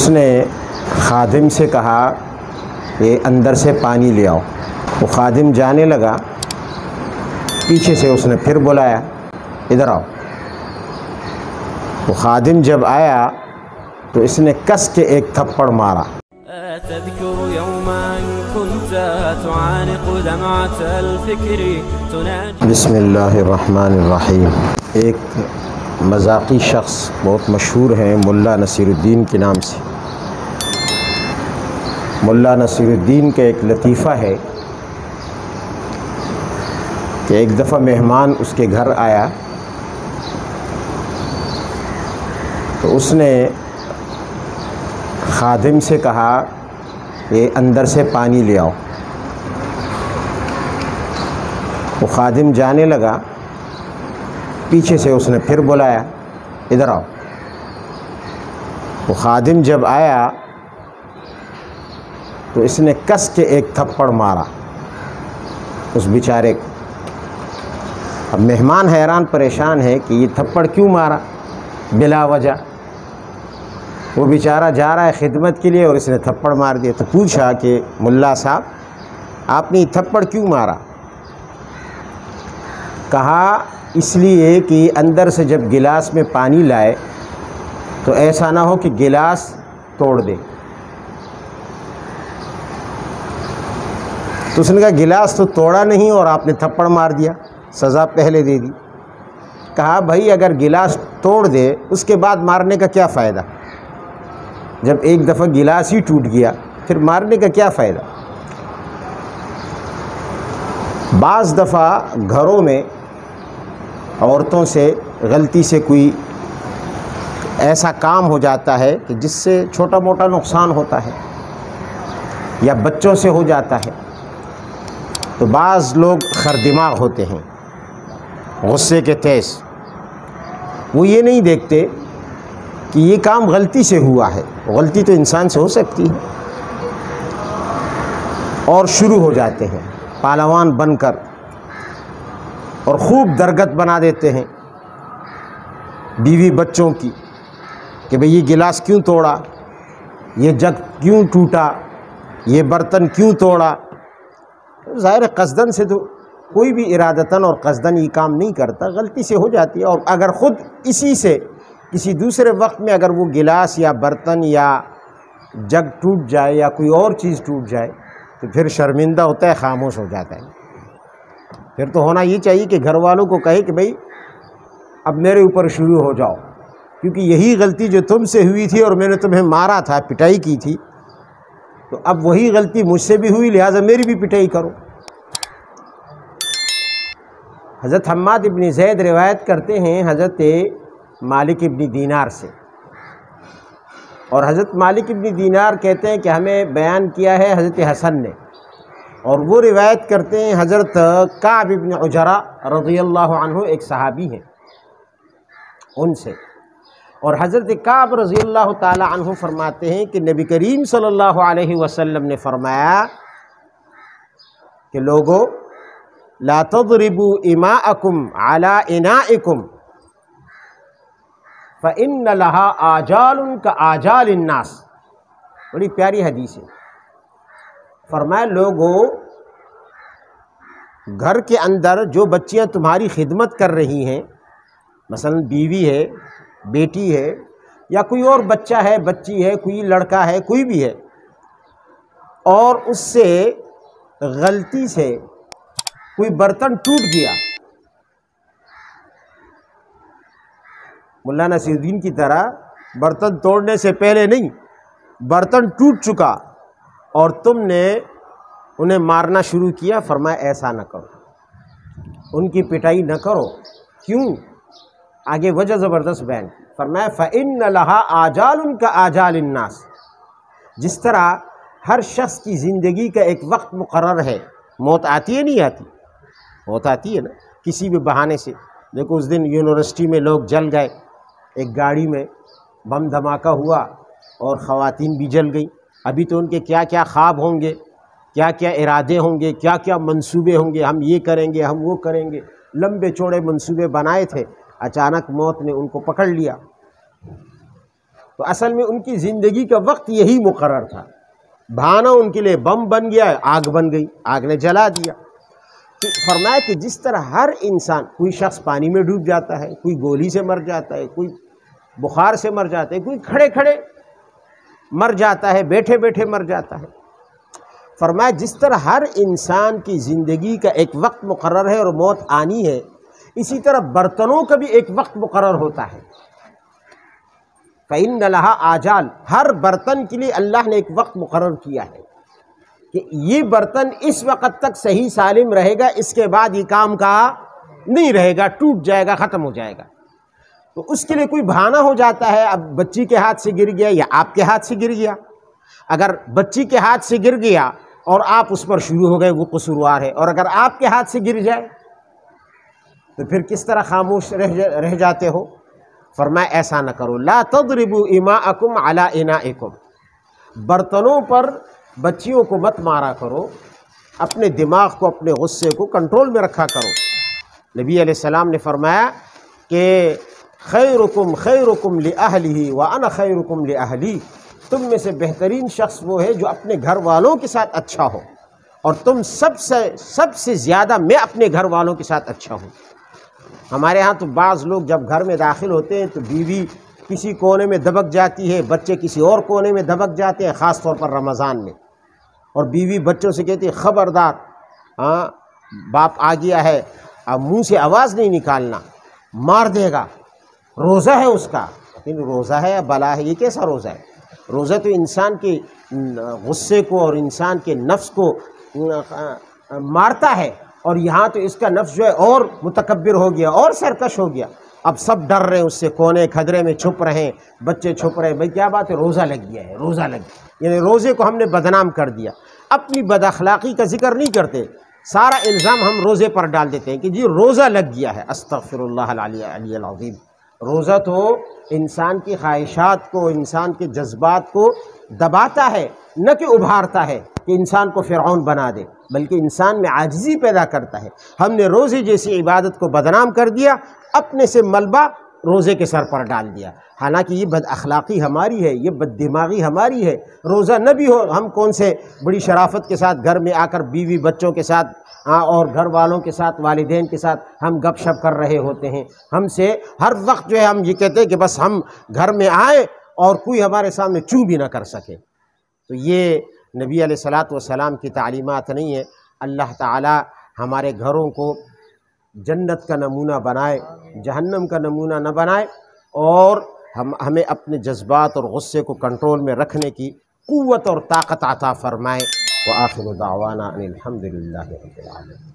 اس نے خادم سے کہا کہ اندر سے پانی لے آؤ۔ وہ خادم جانے لگا، پیچھے سے اس نے پھر بلایا، ادھر آؤ۔ وہ خادم جب آیا تو اس نے کس کے ایک تھپڑ مارا۔ تذكر يوما كنت تعانق دمعة الفكر تناجي بسم اللہ الرحمن الرحیم۔ ایک مذاقی شخص بہت مشہور ہیں ملا نصیر الدین کے نام سے۔ ملا نصیر الدین کا ایک لطیفہ ہے کہ ایک دفعہ مہمان اس کے گھر آیا تو اس نے خادم سے کہا کہ اندر سے پانی لے آؤ۔ وہ خادم جانے لگا، پیچھے سے اس نے پھر بلایا، ادھر آؤ۔ وہ خادم جب آیا تو اس نے کس کے ایک تھپڑ مارا اس بیچارے کو۔ اب مہمان حیران پریشان ہے کہ یہ تھپڑ کیوں مارا بلا وجہ؟ وہ بیچارہ جا رہا ہے خدمت کے لیے اور اس نے تھپڑ مار دیا۔ تو پوچھا کہ ملا صاحب آپ نے یہ تھپڑ کیوں مارا؟ کہا اس لیے کہ اندر سے جب گلاس میں پانی لائے تو ایسا نہ ہو کہ گلاس توڑ دے۔ تو اس نے کہا گلاس تو توڑا نہیں اور آپ نے تھپڑ مار دیا، سزا پہلے دے دی۔ کہا بھائی اگر گلاس توڑ دے اس کے بعد مارنے کا کیا فائدہ؟ جب ایک دفعہ گلاس ہی ٹوٹ گیا پھر مارنے کا کیا فائدہ؟ بعض دفعہ گھروں میں عورتوں سے غلطی سے کوئی ایسا کام ہو جاتا ہے کہ جس سے چھوٹا موٹا نقصان ہوتا ہے یا بچوں سے ہو جاتا ہے، تو بعض لوگ خردماغ ہوتے ہیں، غصے کے تیز، وہ یہ نہیں دیکھتے کہ یہ کام غلطی سے ہوا ہے۔ غلطی تو انسان سے ہو سکتی ہے، اور شروع ہو جاتے ہیں پہلوان بن کر اور خوب درگت بنا دیتے ہیں بیوی بچوں کی کہ بھئی یہ گلاس کیوں توڑا، یہ جگ کیوں ٹوٹا، یہ برتن کیوں توڑا۔ ظاہر قصدن سے تو کوئی بھی ارادتاً اور قصدن یہ کام نہیں کرتا، غلطی سے ہو جاتی ہے۔ اور اگر خود اسی سے کسی دوسرے وقت میں اگر وہ گلاس یا برتن یا جگ ٹوٹ جائے یا کوئی اور چیز ٹوٹ جائے تو پھر شرمندہ ہوتا ہے، خاموش ہو جاتا ہے۔ پھر تو ہونا یہ چاہیے کہ گھر والوں کو کہے کہ بھئی اب میرے اوپر شروع ہو جاؤ، کیونکہ یہی غلطی جو تم سے ہوئی تھی اور میں نے تمہیں مارا تھا، پٹائی کی تھی، تو اب وہی غلطی مجھ سے بھی ہوئی، لہٰذا میری بھی پٹائی کرو۔ حضرت حماد ابن زید روایت کرتے ہیں حضرت مالک ابن دینار سے، اور حضرت مالک ابن دینار کہتے ہیں کہ ہمیں بیان کیا ہے حضرت حسن نے، اور وہ روایت کرتے ہیں حضرت کعب ابن عجرہ رضی اللہ عنہ، ایک صحابی ہیں، ان سے۔ اور حضرت کعب رضی اللہ تعالی عنہ فرماتے ہیں کہ نبی کریم صلی اللہ علیہ وسلم نے فرمایا کہ لوگو لا تضربوا اماءکم علی انائکم فَإِنَّ لَهَا آجَالٌ كَآجَالِ النَّاسِ۔ بڑی پیاری حدیث ہے۔ فرمایا لوگو گھر کے اندر جو بچیاں تمہاری خدمت کر رہی ہیں، مثلا بیوی ہے، بیٹی ہے، یا کوئی اور بچہ ہے، بچی ہے، کوئی لڑکا ہے، کوئی بھی ہے، اور اس سے غلطی سے کوئی برتن ٹوٹ گیا، مولانا نصیر الدین کی طرح برتن توڑنے سے پہلے نہیں، برتن ٹوٹ چکا اور تم نے انہیں مارنا شروع کیا، فرمایا ایسا نہ کرو، ان کی پٹائی نہ کرو۔ کیوں؟ آگے وجہ زبردست بیان کی، فرمایا فَإِنَّ لَهَا آجَالٌ كَآجَالِ النَّاسِ۔ جس طرح ہر شخص کی زندگی کا ایک وقت مقرر ہے، موت آتی ہے نہیں آتی؟ موت آتی ہے نا، کسی بھی بہانے سے۔ دیکھو اس دن یونیورسٹی میں لوگ جل گئے، ایک گاڑی میں بم دھماکہ ہوا اور خواتین بھی جل گئیں۔ ابھی تو ان کے کیا کیا خواب ہوں گے، کیا کیا ارادے ہوں گے، کیا کیا منصوبے ہوں گے، ہم یہ کریں گے، ہم وہ کریں گے، لمبے چوڑے منصوبے بنائے تھے، اچانک موت نے ان کو پکڑ لیا۔ تو تو اصل میں ان کی زندگی کا وقت یہی مقرر تھا. بہانہ ان کے لیے بم بن گیا، آگ بن گئی، آگ نے جلا دیا. تو فرمایا کہ جس طرح ہر انسان، کوئی شخص پانی میں ڈوب جاتا ہے، کوئی گولی سے مر جاتا ہے، کوئی بخار سے مر جاتا ہے، کوئی کھڑے کھڑے مر جاتا ہے، بیٹھے بیٹھے مر جاتا ہے. فرمایا جس طرح ہر انسان کی زندگی کا ایک وقت مقرر ہے اور موت آنی ہے، اسی طرح برتنوں کا بھی ایک وقت مقرر ہوتا ہے. فَإِنَّ لَهَا آجال، ہر برتن کے لیے اللہ نے ایک وقت مقرر کیا ہے کہ یہ برتن اس وقت تک صحیح سالم رہے گا، اس کے بعد یہ کام کا نہیں رہے گا، ٹوٹ جائے گا، ختم ہو جائے گا. تو اس کے لیے کوئی بہانہ ہو جاتا ہے. اب بچی کے ہاتھ سے گر گیا یا آپ کے ہاتھ سے گر گیا. اگر بچی کے ہاتھ سے گر گیا اور آپ اس پر شروع ہو گئے وہ قصوروار ہے، اور اگر آپ کے ہاتھ سے گر جائے تو پھر کس طرح خاموش رہ جاتے ہو؟ فرمایا ایسا نہ کرو. لا تضربوا اماءکم علی انائکم، برتنوں پر بچیوں کو مت مارا کرو، اپنے دماغ کو، اپنے غصے کو کنٹرول میں رکھا کرو. نبی علیہ السلام نے فرمایا کہ خیرکم خیرکم لأہلہ وانا خیرکم لأہلی، تم میں سے بہترین شخص وہ ہے جو اپنے گھر والوں کے ساتھ اچھا ہو، اور تم سب سے زیادہ میں اپنے گھر والوں کے ساتھ اچھا ہوں. ہمارے ہاں تو بعض لوگ جب گھر میں داخل ہوتے ہیں تو بیوی کسی کونے میں دبک جاتی ہے، بچے کسی اور کونے میں دبک جاتے ہیں، خاص طور پر رمضان میں. اور بیوی بچوں سے کہتی ہے خبردار، ہاں باپ آ گیا ہے، اب منہ سے آواز نہیں نکالنا، مار دے گا، روزہ ہے اس کا. لیکن روزہ ہے یا بلا ہے؟ یہ کیسا روزہ ہے؟ روزہ تو انسان کے غصے کو اور انسان کے نفس کو مارتا ہے، اور یہاں تو اس کا نفس جو ہے اور متکبر ہو گیا اور سرکش ہو گیا. اب سب ڈر رہے ہیں اس سے، کونے کھدرے میں چھپ رہے ہیں، بچے چھپ رہے ہیں. بھائی کیا بات ہے؟ روزہ لگ گیا ہے، روزہ لگ گیا. یعنی روزے کو ہم نے بدنام کر دیا. اپنی بد اخلاقی کا ذکر نہیں کرتے، سارا الزام ہم روزے پر ڈال دیتے ہیں کہ جی روزہ لگ گیا ہے. استغفر اللہ العلی العظیم. روزہ تو انسان کی خواہشات کو، انسان کے جذبات کو دباتا ہے، نہ کہ ابھارتا ہے کہ انسان کو فرعون بنا دے، بلکہ انسان میں عاجزی پیدا کرتا ہے. ہم نے روزے جیسی عبادت کو بدنام کر دیا، اپنے سے ملبہ روزے کے سر پر ڈال دیا. حالانکہ یہ بد اخلاقی ہماری ہے، یہ بد دماغی ہماری ہے. روزہ نہ بھی ہو، ہم کون سے بڑی شرافت کے ساتھ گھر میں آ کر بیوی بچوں کے ساتھ اور گھر والوں کے ساتھ، والدین کے ساتھ ہم گپ شپ کر رہے ہوتے ہیں. ہم سے ہر وقت جو ہے ہم یہ کہتے ہیں کہ بس ہم گھر میں آئیں اور کوئی ہمارے سامنے چوں بھی نہ کر سکے. تو یہ نبی علیہ الصلاۃ کی تعلیمات نہیں ہے. اللہ تعالی ہمارے گھروں کو جنت کا نمونہ بنائے، جہنم کا نمونہ نہ بنائے، اور ہمیں اپنے جذبات اور غصے کو کنٹرول میں رکھنے کی قوت اور طاقت عطا فرمائے. وآخر دعوانا ان الحمد للہ رب العالمین.